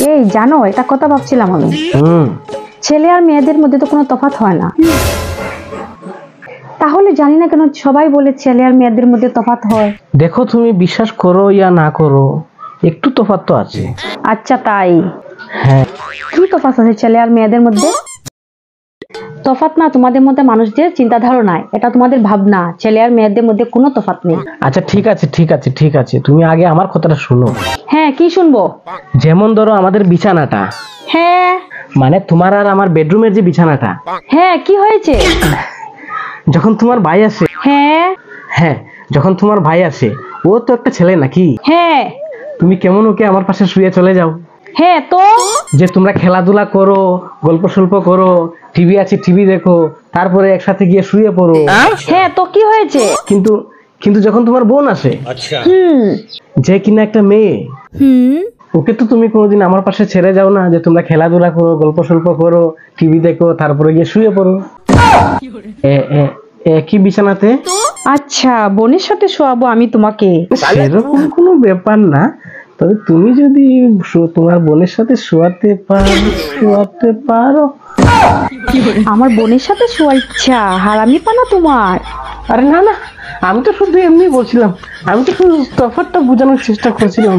এই জানো, এটা কথা ভাবছিলাম আমি। ছেলে আর মেয়েদের মধ্যে তো কোনো তফাৎ হয় না, তাহলে জানি না কেন সবাই বলে ছেলে আর মেয়েদের মধ্যে তফাৎ হয়। দেখো, তুমি বিশ্বাস করো ইয়া না করো, একটু তফাৎ তো আছে। আচ্ছা তাই? হ্যাঁ। কি তফাৎ আছে ছেলে আর মেয়েদের মধ্যে? তফাৎ না তোমাদের মধ্যে মানুষদের চিন্তা ধারণায়, এটা তোমাদের ভাবনা। ছেলে আর মেয়েদের মধ্যে কোনো তফাৎ নেই। আচ্ছা ঠিক আছে ঠিক আছে ঠিক আছে, তুমি আগে আমার কথাটা শুনো। হ্যাঁ, কি শুনবো? যেমন ধরো আমাদের বিছানাটা, হ্যাঁ। মানে তোমার আর আমার বেডরুমের যে বিছানাটা, হ্যাঁ, কি হয়েছে? যখন তোমার ভাই আসে, হ্যাঁ। হ্যাঁ, যখন তোমার ভাই আসে, ও তো একটা ছেলে নাকি? হ্যাঁ। তুমি কেমন ওকে আমার পাশে শুয়ে চলে যাও, হ্যাঁ তো? যে তোমরা খেলাধুলা করো, গল্প সল্প করো, টিভি আছে টিভি দেখো, তারপরে একসাথে গিয়ে শুয়ে পড়ো। হ্যাঁ তো কি হয়েছে? কিন্তু কিন্তু যখন তোমার বোন আসে, হুম। যে কিনা একটা মেয়ে, ওকে তো তুমি কোনোদিন আমার পাশে ছেড়ে যাও না, যে তোমরা খেলাধুলা করো, গল্প সল্প করো, টিভি দেখো, তারপরে গিয়ে শুয়ে পড়ো একই বিছানাতে। আচ্ছা, বোনের সাথে শোয়াবো আমি তোমাকে? সেরকম কোনো ব্যাপার না, তবে তুমি যদি তোমার বোনের সাথে শোয়াতে পারো। আমার বোনের সাথে শোয়ার ইচ্ছা, হারামি পানা তোমার। আরে না না, আমি তো শুধু এমনি বলছিলাম, আমি তো শুধু তফাৎটা বোঝানোর চেষ্টা করছিলাম।